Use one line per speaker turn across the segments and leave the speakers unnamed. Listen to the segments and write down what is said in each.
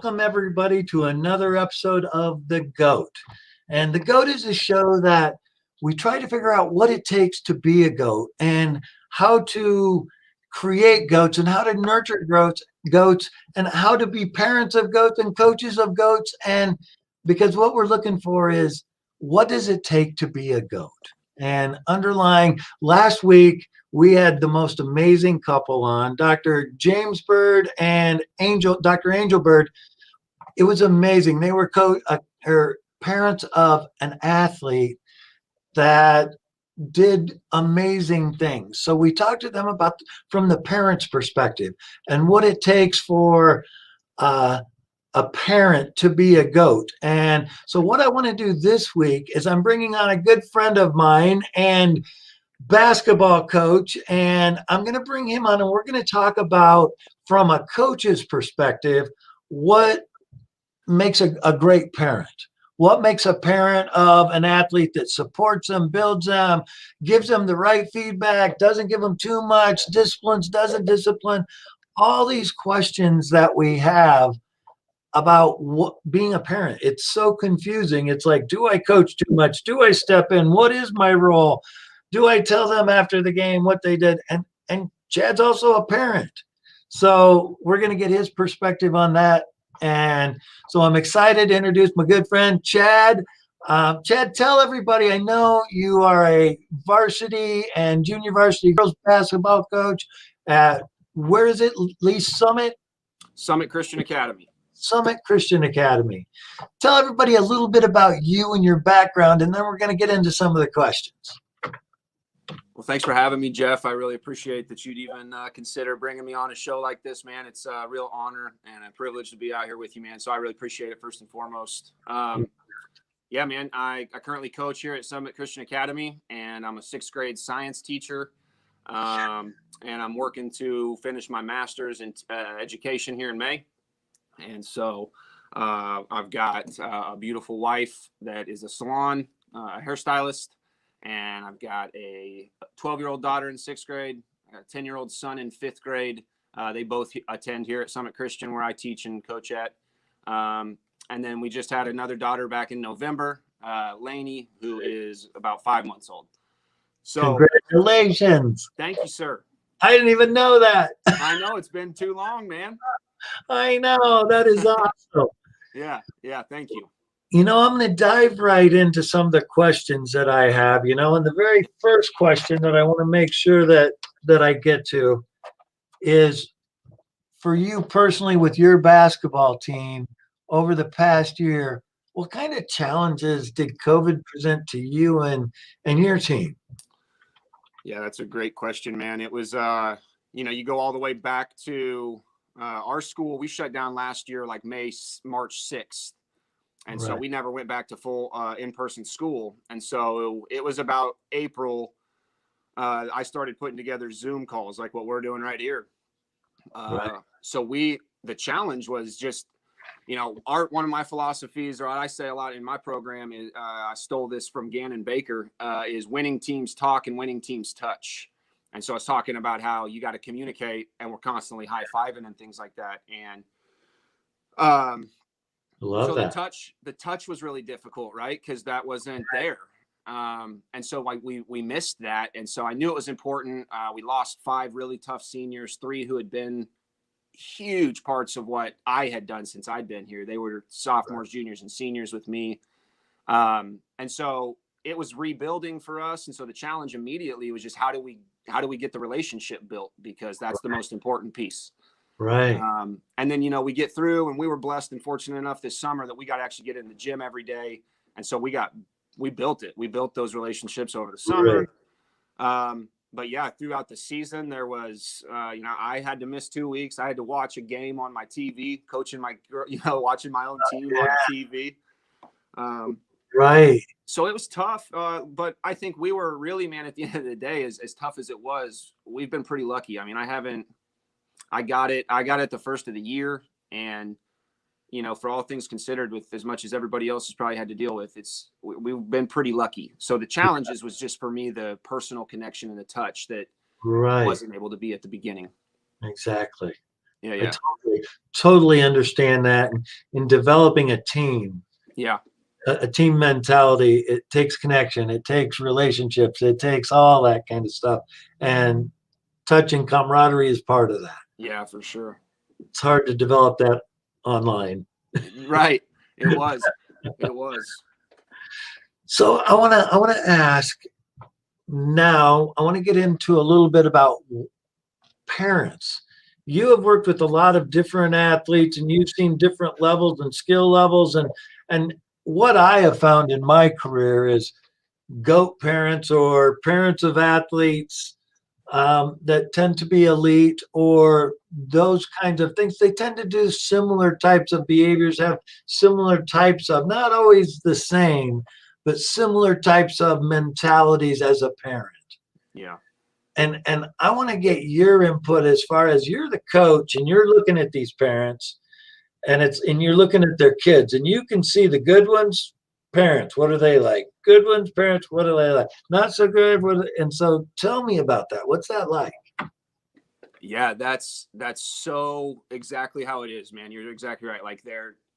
welcome everybody to another episode of The GOAT. And The GOAT is a show that we try to figure out what it takes to be a GOAT and how to create goats and how to nurture goats and how to be parents of goats and coaches of goats. And because what we're looking for is what does it take to be a GOAT? And underlying last week, we had the most amazing couple on, Dr. James Bird and Dr. Angel Bird. It was amazing. They were parents of an athlete that did amazing things. So we talked to them about from the parents' perspective and what it takes for a parent to be a GOAT. And so what I want to do this week is I'm bringing on a good friend of mine and basketball coach, and I'm going to bring him on and we're going to talk about, from a coach's perspective, what makes a great parent. What makes a parent of an athlete that supports them, builds them, gives them the right feedback, doesn't give them too much, doesn't discipline, all these questions that we have about being a parent. It's so confusing. It's like, do I coach too much? Do I step in? What is my role? Do I tell them after the game what they did? And Chad's also a parent. So we're going to get his perspective on that. And so I'm excited to introduce my good friend, Chad. Chad, tell everybody, I know you are a varsity and junior varsity girls basketball coach at, where is it? Lee Summit?
Summit Christian Academy.
Summit Christian Academy. Tell everybody a little bit about you and your background, and then we're going to get into some of the questions.
Well, thanks for having me, Jeff. I really appreciate that you'd even consider bringing me on a show like this, man. It's a real honor and a privilege to be out here with you, man. So I really appreciate it, first and foremost. Yeah, man, I currently coach here at Summit Christian Academy, and I'm a 6th grade science teacher. And I'm working to finish my master's in education here in May. And so I've got a beautiful wife that is a salon, a hairstylist. And I've got a 12-year-old daughter in 6th grade, a 10-year-old son in 5th grade. They both attend here at Summit Christian, where I teach and coach at. And then we just had another daughter back in November, Lainey, who is about 5 months old. So
congratulations.
Thank you, sir.
I didn't even know that.
I know, it's been too long, man.
I know. That is awesome.
Yeah. Thank you.
I'm going to dive right into some of the questions that I have, and the very first question that I want to make sure that I get to is, for you personally with your basketball team over the past year, what kind of challenges did COVID present to you and your team?
Yeah, that's a great question, man. It was, you go all the way back to our school. We shut down last year, like March 6th. And so we never went back to full in-person school. And so it was about April. I started putting together Zoom calls like what we're doing right here. So the challenge was just, one of my philosophies, or I say a lot in my program, is I stole this from Gannon Baker, is winning teams talk and winning teams touch. And so I was talking about how you got to communicate, and we're constantly high-fiving and things like that. And
so
the touch was really difficult, right? Because that wasn't there. And so we missed that. And so I knew it was important. We lost 5 really tough seniors, 3 who had been huge parts of what I had done since I'd been here. They were sophomores, juniors, and seniors with me. And so it was rebuilding for us. And so the challenge immediately was just how do we get the relationship built? Because that's the most important piece.
Right.
And then, we get through, and we were blessed and fortunate enough this summer that we got to actually get in the gym every day. And so we built it. We built those relationships over the summer. Right. But yeah, throughout the season, there was, I had to miss 2 weeks. I had to watch a game on my TV, coaching my, watching my own team on the TV.
Right.
So it was tough. But I think we were really, man, at the end of the day, as tough as it was, we've been pretty lucky. I mean, I got it the first of the year, and for all things considered, with as much as everybody else has probably had to deal with, we've been pretty lucky. So the challenges was just for me the personal connection and the touch that wasn't able to be at the beginning.
Exactly.
Yeah.
Totally understand that. In developing a team,
Yeah.
a team mentality, it takes connection, it takes relationships, it takes all that kind of stuff. And touch and camaraderie is part of that.
Yeah, for sure.
It's hard to develop that online.
Right. It was. It was.
So I want to ask now, I want to get into a little bit about parents. You have worked with a lot of different athletes and you've seen different levels and skill levels, and what I have found in my career is GOAT parents or parents of athletes that tend to be elite or those kinds of things. They tend to do similar types of behaviors, have similar types of, not always the same, but similar types of mentalities as a parent.
Yeah.
And I want to get your input as far as you're the coach and you're looking at these parents and you're looking at their kids and you can see the good ones, parents, what are they like? Good ones, parents, what are they like? Not so good. And so tell me about that. What's that like?
Yeah, that's so exactly how it is, man. You're exactly right. Like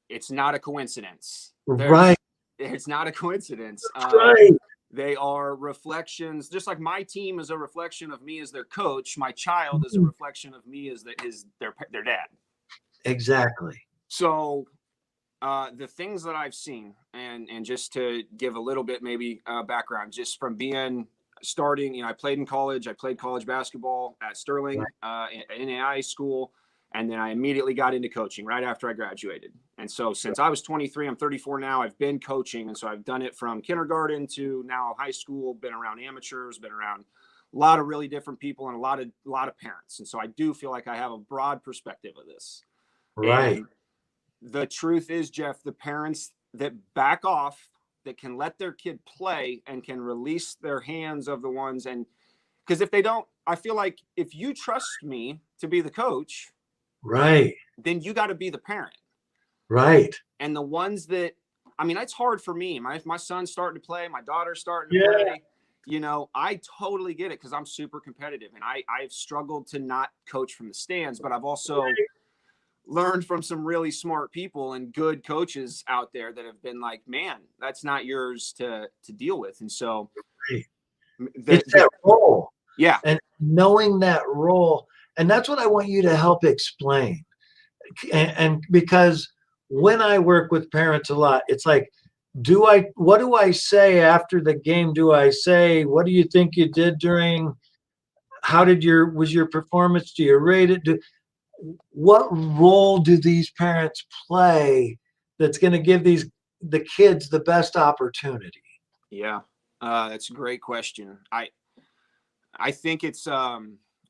it's not a coincidence.
Right.
It's not a coincidence.
Right.
They are reflections, just like my team is a reflection of me as their coach. My child is a reflection of me as their dad.
Exactly.
So the things that I've seen, and just to give a little bit maybe background, just from starting, I played in college. I played college basketball at Sterling NAI school. And then I immediately got into coaching right after I graduated. And so since I was 23, I'm 34 now, I've been coaching. And so I've done it from kindergarten to now high school, been around amateurs, been around a lot of really different people and a lot of parents. And so I do feel like I have a broad perspective of this.
Right.
And the truth is, Jeff, the parents that back off, that can let their kid play and can release their hands of the ones. And because if they don't, I feel like if you trust me to be the coach,
right,
then you got to be the parent.
Right.
And the ones that, it's hard for me. My son's starting to play, my daughter's starting to play. I totally get it because I'm super competitive and I've struggled to not coach from the stands, but I've also learned from some really smart people and good coaches out there that have been like, man, that's not yours to deal with. And so
it's that role.
Yeah.
And knowing that role. And that's what I want you to help explain. And because when I work with parents a lot, it's like, what do I say after the game? Do I say, what do you think you did during, was your performance? Do you rate it? What role do these parents play that's going to give the kids the best opportunity?
Yeah. That's a great question. I think it's,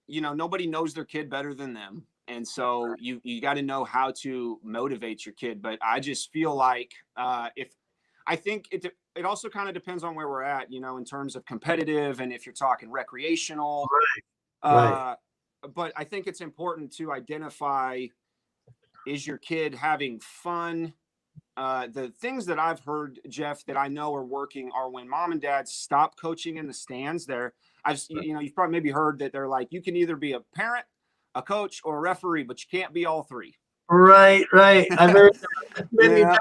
nobody knows their kid better than them. And so you got to know how to motivate your kid. But I just feel like I think it also kind of depends on where we're at, in terms of competitive and if you're talking recreational.
Right.
But I think it's important to identify, is your kid having fun? The things that I've heard, Jeff, that I know are working are when mom and dad stop coaching in the stands. You've probably maybe heard that they're like, you can either be a parent, a coach, or a referee, but you can't be all three.
Right. I've heard that many times.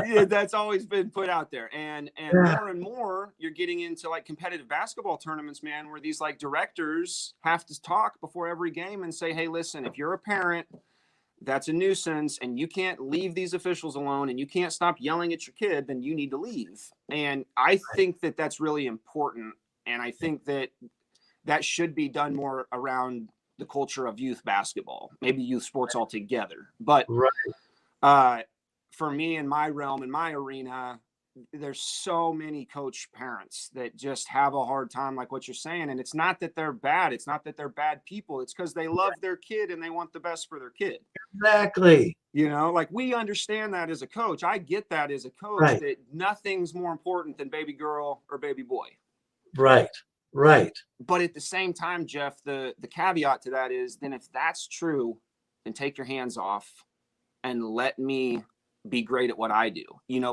Yeah, that's always been put out there. And more and more, you're getting into like competitive basketball tournaments, man, where these like directors have to talk before every game and say, hey, listen, if you're a parent, that's a nuisance and you can't leave these officials alone and you can't stop yelling at your kid, then you need to leave. And I think that that's really important. And I think that should be done more around the culture of youth basketball, maybe youth sports altogether. But for me, in my realm, in my arena, there's so many coach parents that just have a hard time, like what you're saying. And it's not that they're bad. It's not that they're bad people. It's because they love their kid and they want the best for their kid.
Exactly.
Like we understand that as a coach. I get that as a coach, that nothing's more important than baby girl or baby boy.
Right.
But at the same time, Jeff, the caveat to that is, then if that's true, then take your hands off and let me be great at what I do,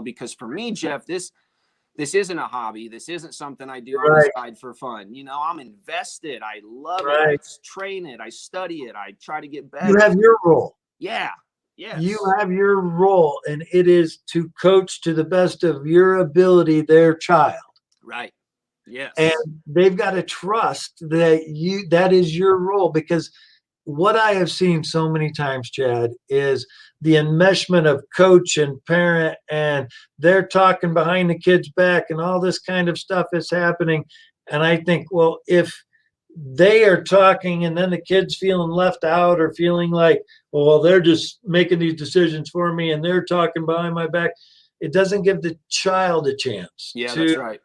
because for me, Jeff, this isn't a hobby. This isn't something I do on the side for fun. I'm invested. I love it. I train it. I study it. I try to get better.
You have your role.
Yeah.
You
Yes.
have your role, and it is to coach to the best of your ability their child.
Right.
And
Yes.
they've got to trust that is your role, because what I have seen so many times, Chad, is the enmeshment of coach and parent, and they're talking behind the kid's back, and all this kind of stuff is happening. And I think, well, if they are talking and then the kid's feeling left out or feeling like, well, they're just making these decisions for me and they're talking behind my back, it doesn't give the child a chance
Yeah,
to
that's right.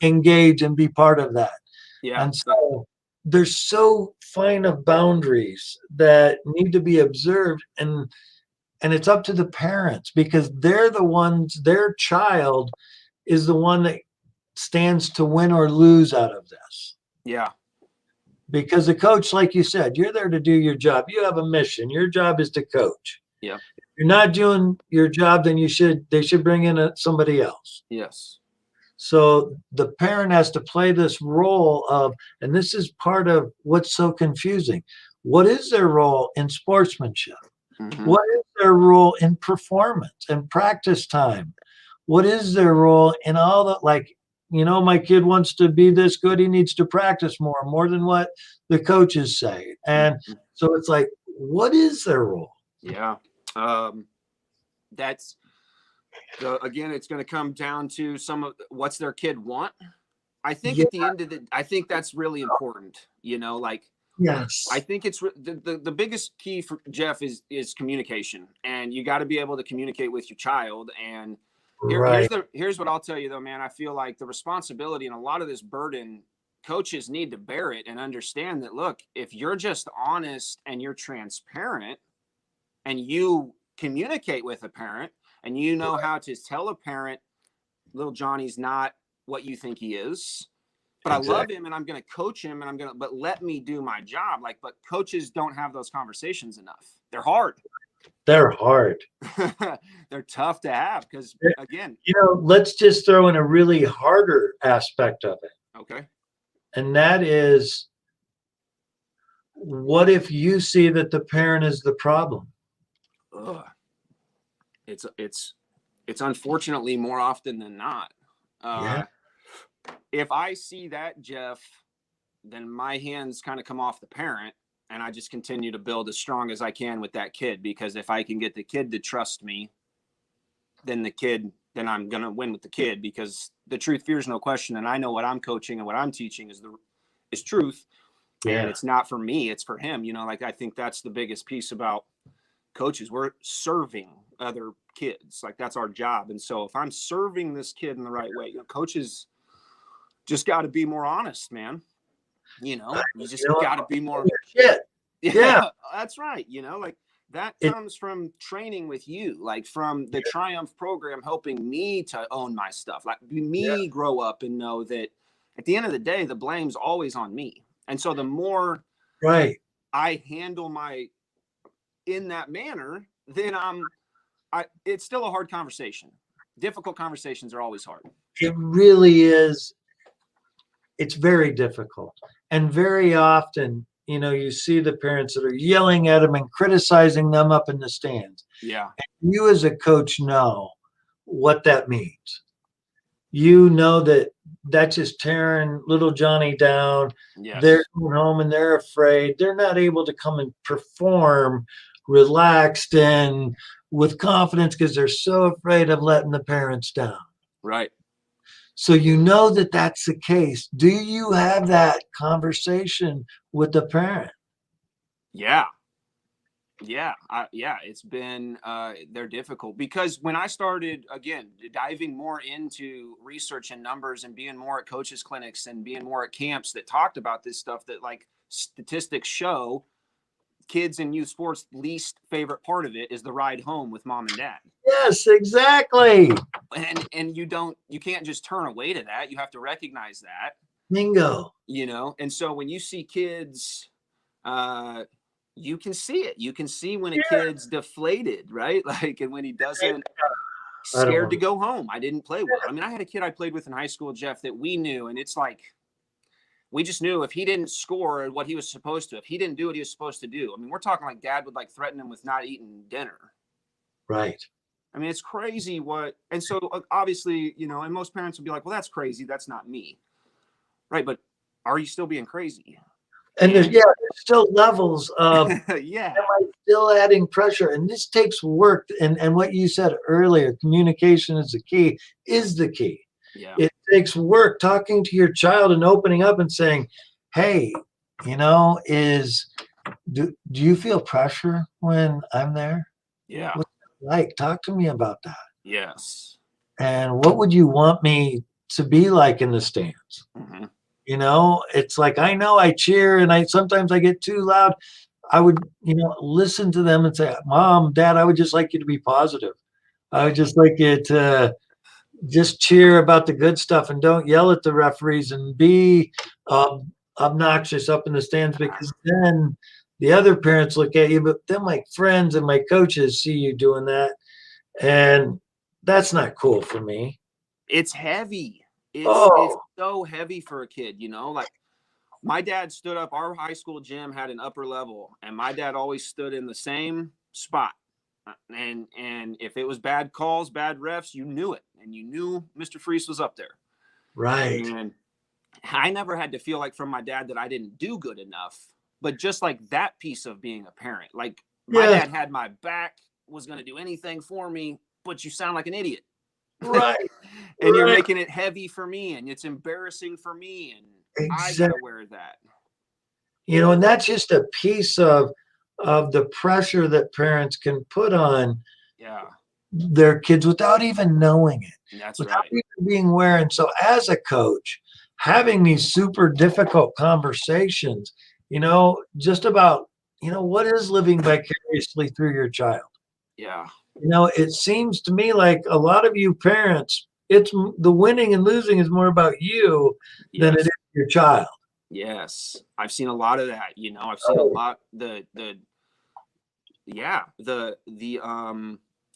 engage and be part of that.
Yeah.
And so there's so fine of boundaries that need to be observed, and it's up to the parents, because they're the ones, their child is the one that stands to win or lose out of this.
Yeah.
Because the coach, like you said, you're there to do your job. You have a mission. Your job is to coach.
Yeah.
If you're not doing your job, then they should bring in somebody else.
Yes.
So the parent has to play this role of, and this is part of what's so confusing. What is their role in sportsmanship?
Mm-hmm.
What is their role in performance and practice time? What is their role in all the, like, my kid wants to be this good, he needs to practice more than what the coaches say. And
Mm-hmm.
so it's like, what is their role?
Yeah. That's again, it's going to come down to some of what's their kid want. I think
Yeah.
at the end of I think that's really important. Like,
Yes.
I think it's the biggest key for Jeff is communication, and you got to be able to communicate with your child. And
Right.
here's what I'll tell you though, man. I feel like the responsibility and a lot of this burden, coaches need to bear it and understand that, look, if you're just honest and you're transparent and you communicate with a parent and you know how to tell a parent, little Johnny's not what you think he is, but
Exactly.
I love him and I'm going to coach him and but let me do my job. But coaches don't have those conversations enough. They're hard.
They're hard.
They're tough to have because, again,
let's just throw in a really harder aspect of it.
Okay.
And that is, what if you see that the parent is the problem?
Ugh. It's unfortunately more often than not.
Yeah.
If I see that, Jeff, then my hands kind of come off the parent and I just continue to build as strong as I can with that kid, because if I can get the kid to trust me, then I'm going to win with the kid, because the truth fears no question. And I know what I'm coaching and what I'm teaching is truth. Yeah. And it's not for me, it's for him. I think that's the biggest piece about coaches. We're serving other kids. That's our job. And so if I'm serving this kid in the right way, coaches just got to be more honest, man. You just got to be more
shit. Yeah,
that's right. That comes from training with you, from the Triumph program, helping me to own my stuff, grow up and know that at the end of the day, the blame's always on me. And so the more I handle in that manner, then it's still a hard conversation. Difficult conversations are always hard.
It really is. It's very difficult. And very often, you see the parents that are yelling at them and criticizing them up in the stands.
Yeah.
And you as a coach know what that means. You know that that's just tearing little Johnny down.
Yes.
They're going home and they're afraid. They're not able to come and perform relaxed and with confidence because they're so afraid of letting the parents down.
Right.
So that that's the case. Do you have that conversation with the parent?
Yeah. Yeah. It's been, they're difficult, because when I started, again, diving more into research and numbers and being more at coaches clinics and being more at camps that talked about this stuff, that statistics show kids in youth sports, least favorite part of it is the ride home with mom and dad.
Yes, exactly.
And you can't just turn away to that. You have to recognize that.
Bingo.
And so when you see kids, you can see it. You can see when a kid's deflated, right? And when he doesn't, scared to go home. I didn't play well. I mean, I had a kid I played with in high school, Jeff, that we knew, and it's we just knew if he didn't score what he was supposed to, if he didn't do what he was supposed to do. I mean, we're talking like dad would like threaten him with not eating dinner.
Right.
I mean, it's crazy what, and so obviously, you know, and most parents would be like, well, that's crazy. That's not me. Right. But are you still being crazy?
And there's still levels of
yeah.
am I still adding pressure? And this takes work. And what you said earlier, communication is the key, is the key.
Yeah.
It takes work talking to your child and opening up and saying, hey, you know, do you feel pressure when I'm there?
Yeah.
What's it like? Talk to me about that.
Yes.
And what would you want me to be like in the stands?
Mm-hmm.
You know, it's like, I know I cheer and sometimes I get too loud. I would, you know, listen to them and say, Mom, Dad, I would just like you to be positive. I would just like you to just cheer about the good stuff and don't yell at the referees and be obnoxious up in the stands, because then the other parents look at you, but then my friends and my coaches see you doing that. And that's not cool for me.
It's heavy. It's
Oh,
so heavy for a kid, you know, like my dad stood up, our high school gym had an upper level, and my dad always stood in the same spot. And if it was bad calls, bad refs, you knew it. And you knew Mr. Freese was up there.
right.
And I never had to feel like from my dad that I didn't do good enough. But just like that piece of being a parent, like my
Yes,
dad had my back, was going to do anything for me, but you sound like an idiot.
right,
And you're
right.
making it heavy for me, and it's embarrassing for me. And I got to
Exactly.
wear that.
You know, and that's just a piece of the pressure that parents can put on
Yeah,
their kids without even knowing it,
that's
without
right.
even being aware. And so as a coach, having these super difficult conversations, you know, just about, you know, what is living vicariously through your child?
Yeah.
You know, it seems to me like a lot of you parents, the winning and losing is more about you than it
Yes.
is your child.
Yes. I've seen a lot of that, you know. I've seen a
Oh,
lot the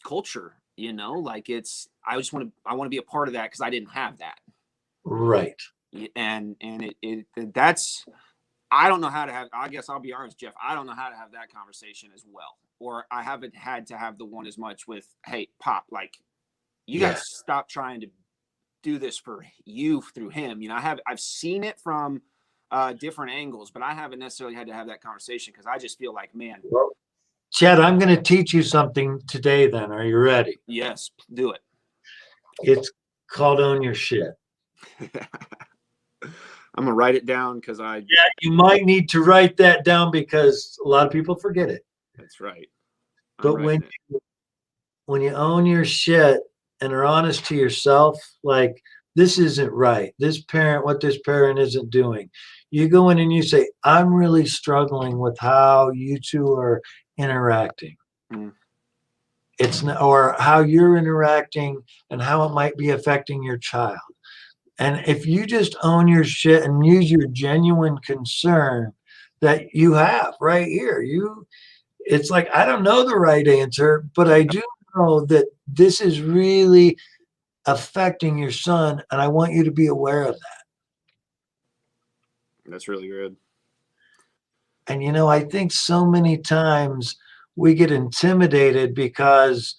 culture, you know, like I want to be a part of that because I didn't have that.
right.
And that's I don't know how to have, I guess I'll be honest, Jeff, I don't know how to have that conversation as well. Or I haven't had to have the one as much with, hey, Pop, like you got to
Yes.
stop trying to do this for you through him. You know, I've seen it from different angles, but I haven't necessarily had to have that conversation because I just feel like, man,
Well, Chad, I'm going to teach you something today then. Are you ready?
yes, do it.
It's called Own Your Shit.
I'm gonna write it down because
Yeah, you might need to write that down because a lot of people forget it.
that's right. I'm
But
writing it.
when you own your shit and are honest to yourself, like this isn't right. What this parent isn't doing. You go in and you say, I'm really struggling with how you two are interacting.
Mm.
It's not, or how you're interacting and how it might be affecting your child. And if you just own your shit and use your genuine concern that you have right here, it's like, I don't know the right answer, but I do know that this is really affecting your son. And I want you to be aware of that.
That's really good.
And, you know, I think so many times we get intimidated because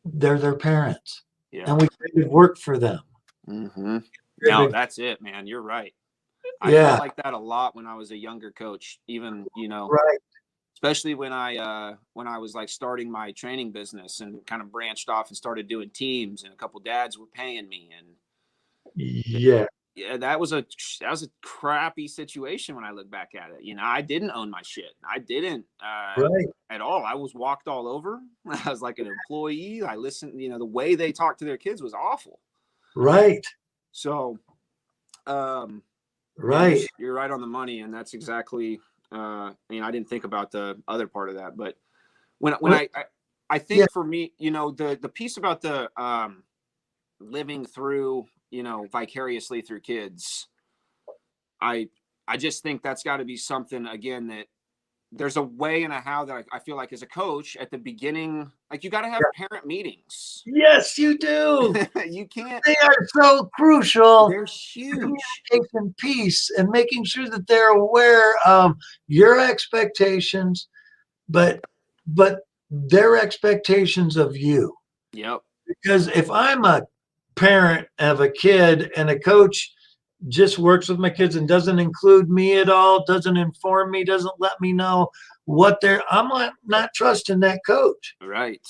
they're their parents
Yeah.
and we try to work for them.
Mm-hmm. No, that's it, man. You're right. I felt
Yeah,
like that a lot when I was a younger coach, even, you know,
right.
especially when I was like starting my training business and kind of branched off and started doing teams, and a couple dads were paying me, and
Yeah,
yeah, that was a crappy situation when I look back at it. You know, I didn't own my shit. I didn't
right,
at all. I was walked all over. I was like an employee. I listened, you know, the way they talked to their kids was awful.
right,
So yeah,
right.
you're right on the money, and that's exactly. I didn't think about the other part of that, but when
Well,
I
yeah,
think for me, you know, the piece about the living through, you know, vicariously through kids, I I just think that's got to be something again there's a way and a how that I feel like as a coach at the beginning, like you got to have parent meetings.
Yes, you do.
You can't.
They are so crucial.
They're huge.
Communication piece and making sure that they're aware of your expectations, but their expectations of you.
Yep.
Because if I'm a parent of a kid and a coach just works with my kids and doesn't include me at all, doesn't inform me, doesn't let me know what I'm not trusting that coach.
Right.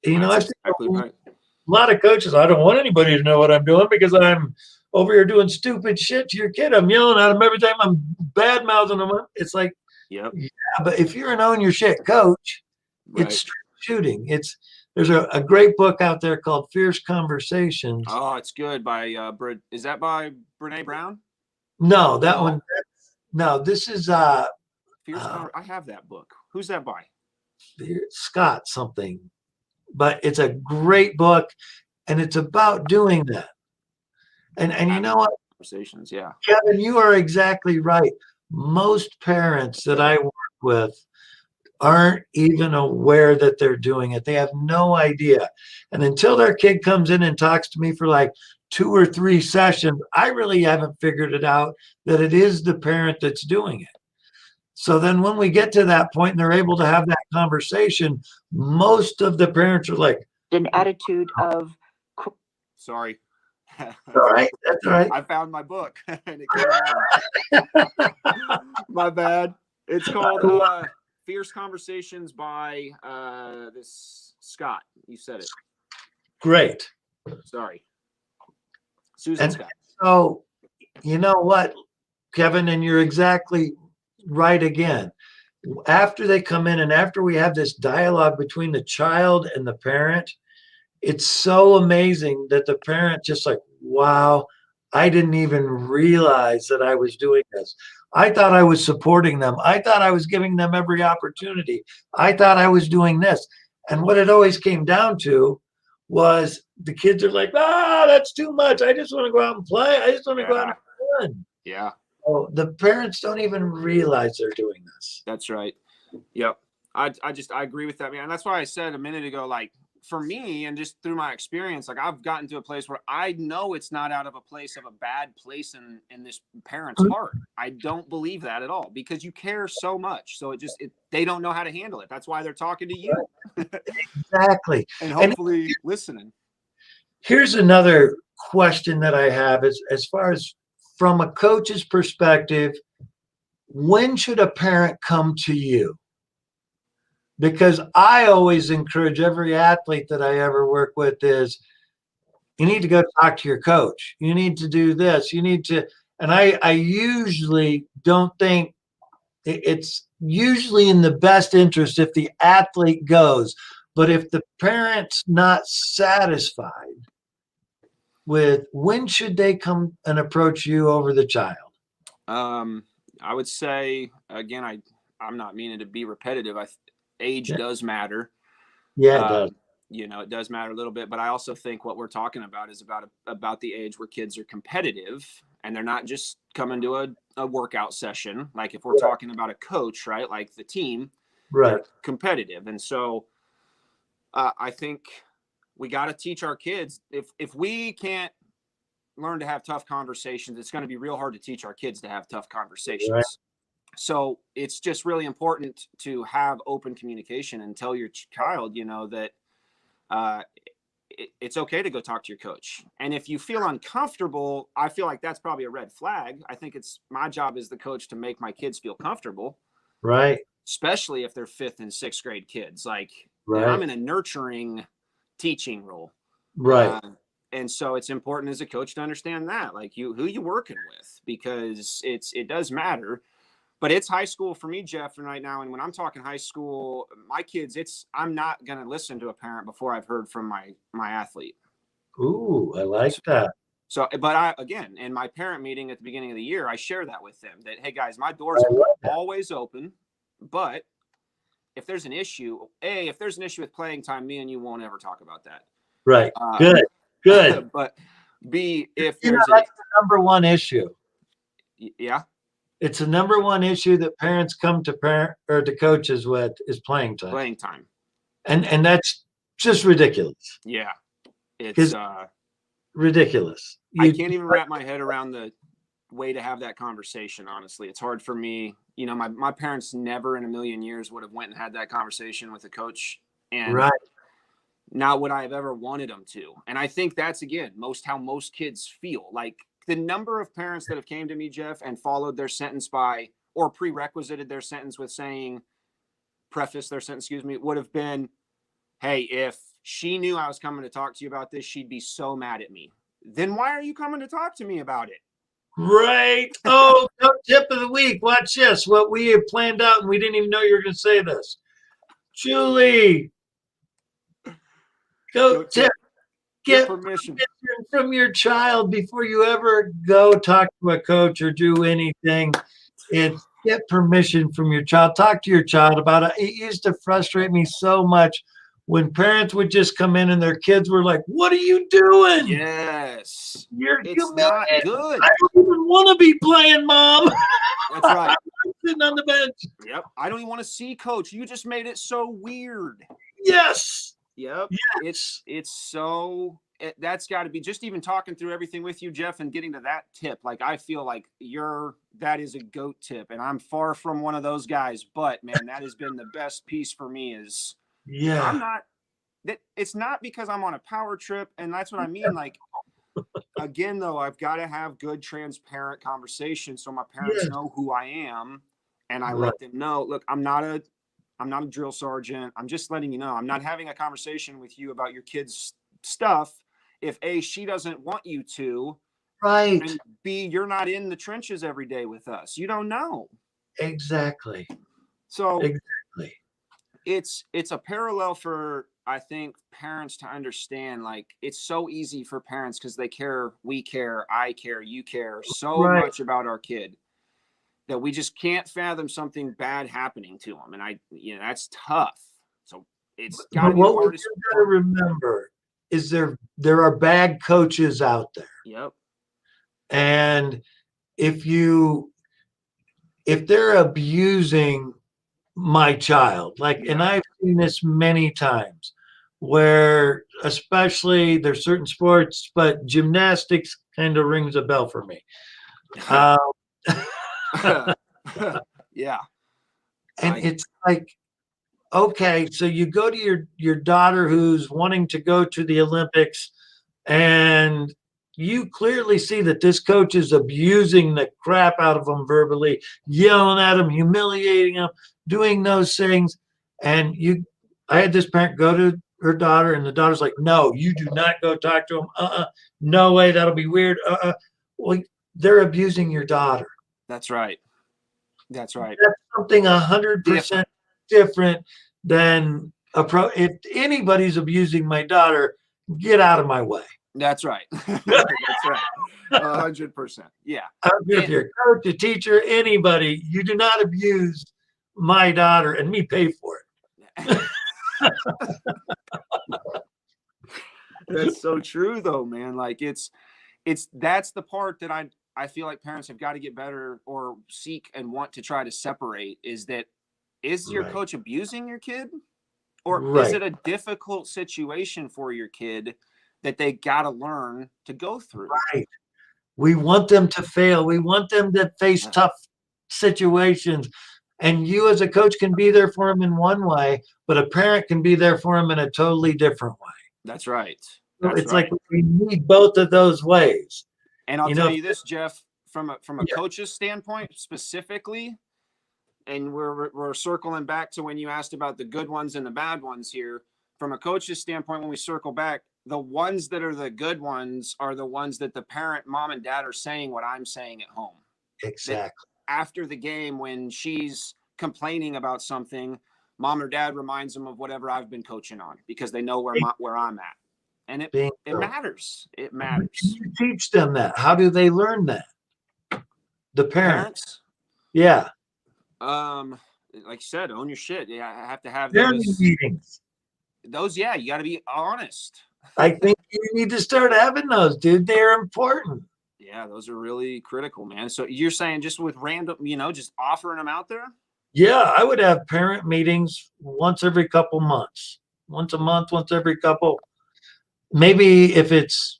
You know,
That's
I've
exactly right.
a lot of coaches, I don't want anybody to know what I'm doing because I'm over here doing stupid shit to your kid. I'm yelling at them every time, I'm bad mouthing them. It's like,
yep.
Yeah, but if you're an own your shit coach, it's straight shooting. There's a great book out there called Fierce Conversations.
Oh, it's good by is that by Brene Brown?
No, that one. No, this is
Fierce I have that book. Who's that by?
Scott something. But it's a great book, and it's about doing that. And you know what?
Conversations, yeah.
Kevin, you are exactly right. Most parents that I work with aren't even aware that they're doing it. They have no idea. And until their kid comes in and talks to me for like 2 or 3 sessions, I really haven't figured it out that it is the parent that's doing it. So then when we get to that point and they're able to have that conversation, most of the parents are like,
an attitude of
sorry.
All right, that's all right.
I found my book and it came on. My bad. It's called Fierce Conversations by this Scott. You said it.
Great.
Sorry. Susan Scott.
So you know what, Kevin, and you're exactly right again. After they come in and after we have this dialogue between the child and the parent, it's so amazing that the parent just like, wow, I didn't even realize that I was doing this. I thought I was supporting them. I thought I was giving them every opportunity. I thought I was doing this. And what it always came down to was the kids are like, that's too much. I just want to go out and play. I just want to go out and have fun.
Yeah.
Oh, the parents don't even realize they're doing this.
That's right. Yep. I agree with that, man. And that's why I said a minute ago, like, for me and just through my experience, like I've gotten to a place where I know it's not out of a place of a bad place in this parent's heart. I don't believe that at all because you care so much. So they don't know how to handle it. That's why they're talking to you.
Exactly.
And hopefully listening.
Here's another question that I have is as far as from a coach's perspective, when should a parent come to you? Because I always encourage every athlete that I ever work with is you need to go talk to your coach. You need to do this. You need to, and I usually don't think it's usually in the best interest if the athlete goes. But if the parent's not satisfied with when should they come and approach you over the child?
I would say, again, I'm not meaning to be repetitive. Age does matter.
Yeah, it does.
You know, it does matter a little bit, but I also think what we're talking about is about the age where kids are competitive and they're not just coming to a workout session. Like if we're talking about a coach, right? Like the team,
right?
Competitive. And so I think we got to teach our kids if we can't learn to have tough conversations, it's going to be real hard to teach our kids to have tough conversations. Right. So it's just really important to have open communication and tell your child, you know, that it's okay to go talk to your coach. And if you feel uncomfortable, I feel like that's probably a red flag. I think it's my job as the coach to make my kids feel comfortable.
Right.
Especially if they're 5th and 6th grade kids. Like I'm in a nurturing teaching role.
Right.
And so it's important as a coach to understand that, like who you working with, because it does matter. But it's high school for me, Jeff, and right now. And when I'm talking high school, my kids, I'm not going to listen to a parent before I've heard from my athlete.
Ooh, I like that.
So, but again, in my parent meeting at the beginning of the year, I share that with them that, hey guys, my doors are always open, but if there's an issue, if there's an issue with playing time, me and you won't ever talk about that.
Right. Good.
But B, if
that's the number one issue.
Yeah.
It's the number one issue that parents come to parent or to coaches with is playing time.
Playing time.
And that's just ridiculous.
Yeah. It's
'Cause ridiculous.
I can't even wrap my head around the way to have that conversation. Honestly, it's hard for me. You know, my parents never in a million years would have went and had that conversation with a coach, and
Right.
not would I have ever wanted them to. And I think that's, again, how most kids feel. Like, the number of parents that have came to me, Jeff, and followed their sentence by, or prerequisited their sentence with saying, preface their sentence, excuse me, would have been, hey, if she knew I was coming to talk to you about this, she'd be so mad at me. Then why are you coming to talk to me about it?
Right. Oh, tip of the week. Watch this. What we had planned out, and we didn't even know you were going to say this. Julie, goat tip. Get permission from your child before you ever go talk to a coach or do anything. It's get permission from your child. Talk to your child about it. It used to frustrate me so much when parents would just come in and their kids were like, "What are you doing?"
Yes.
It's
not good.
I don't even want to be playing, Mom.
That's right.
I'm sitting on the bench.
Yep. I don't even want to see coach. You just made it so weird.
Yes.
Yep.
Yes.
That's got to be, just even talking through everything with you, Jeff, and getting to that tip. Like, I feel like that is a GOAT tip, and I'm far from one of those guys, but man, that has been the best piece for me is it's not because I'm on a power trip. And that's what I mean. Like, again, though, I've got to have good, transparent conversations so my parents know who I am. And I let them know, look, I'm not a drill sergeant. I'm just letting you know, I'm not having a conversation with you about your kids' stuff if A, she doesn't want you to,
right,
and B, you're not in the trenches every day with us. You don't know.
Exactly.
So
exactly,
it's a parallel for, I think, parents to understand. Like, it's so easy for parents because they care, we care, I care, you care so much about our kid that we just can't fathom something bad happening to them. And that's tough. So it's got to be the hardest.
What you got to remember is there are bad coaches out there.
Yep.
And if they're abusing my child, and I've seen this many times where, especially there's certain sports, but gymnastics kind of rings a bell for me.
Yeah.
And it's like, okay, so you go to your daughter who's wanting to go to the Olympics, and you clearly see that this coach is abusing the crap out of them verbally, yelling at them, humiliating them, doing those things. And I had this parent go to her daughter, and the daughter's like, "No, you do not go talk to him. No way, that'll be weird. Well, they're abusing your daughter.
That's right. That's right.
That's something 100% different than if anybody's abusing my daughter, get out of my way.
That's right. That's right. 100%. Yeah.
If you're a coach, a teacher, anybody, you do not abuse my daughter and me pay for it.
That's so true though, man. Like, that's the part that I feel like parents have got to get better or seek and want to try to separate, is your coach abusing your kid, or is it a difficult situation for your kid that they got to learn to go through?
Right. We want them to fail. We want them to face tough situations. And you as a coach can be there for them in one way, but a parent can be there for them in a totally different way.
That's right.
It's like we need both of those ways.
And I'll tell you this, Jeff, from a coach's standpoint specifically, and we're circling back to when you asked about the good ones and the bad ones here. From a coach's standpoint, when we circle back, the ones that are the good ones are the ones that the parent, mom and dad, are saying what I'm saying at home.
Exactly.
After the game, when she's complaining about something, mom or dad reminds them of whatever I've been coaching on, because they know where I'm at. And it matters. It matters.
You teach them that. How do they learn that? The parents? Yeah.
Like you said, own your shit. Yeah, I have to have
those meetings.
Those, yeah, you got to be honest.
I think you need to start having those, dude. They're important.
Yeah, those are really critical, man. So you're saying just with random, just offering them out there?
Yeah, I would have parent meetings once every couple months, once a month, once every couple. Maybe if it's,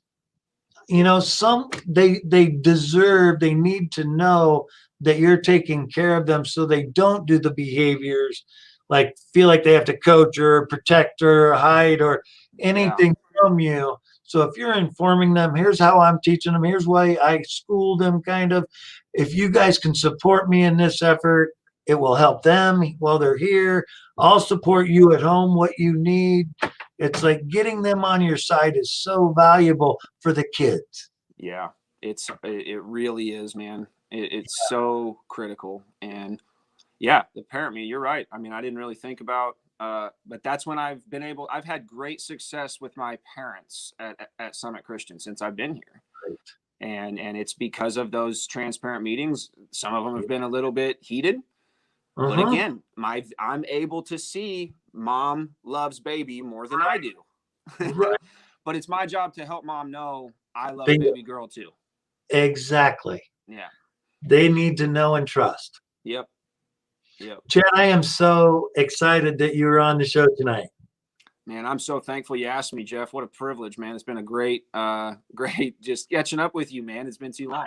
some they deserve, they need to know that you're taking care of them so they don't do the behaviors like feel like they have to coach or protect or hide or
Yeah.
anything from you. So if you're informing them, here's how I'm teaching them, here's why I schooled them kind of. If you guys can support me in this effort, it will help them while they're here. I'll support you at home, what you need. It's like getting them on your side is so valuable for the kids.
Yeah, it really is, man. It's so critical. And yeah, the parent me, you're right. I mean, I didn't really think about, but that's when I've had great success with my parents at Summit Christian since I've been here.
Right.
And it's because of those transparent meetings. Some of them have been a little bit heated, but
Uh-huh.
again, I'm able to see mom loves baby more than I do.
Right.
But it's my job to help mom know I love
Bingo.
baby girl too.
Exactly.
Yeah.
They need to know and trust.
Yep. Yep.
Chad, I am so excited that you were on the show tonight.
Man, I'm so thankful you asked me, Jeff. What a privilege, man. It's been a great just catching up with you, man. It's been too long.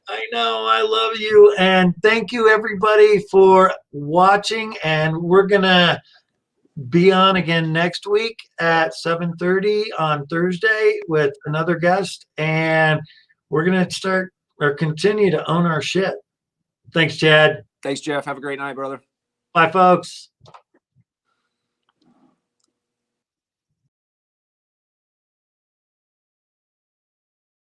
I know. I love you. And thank you, everybody, for watching. And we're going to be on again next week at 7:30 on Thursday with another guest. And we're going to start or continue to own our shit. Thanks, Chad.
Thanks, Jeff. Have a great night, brother.
Bye, folks.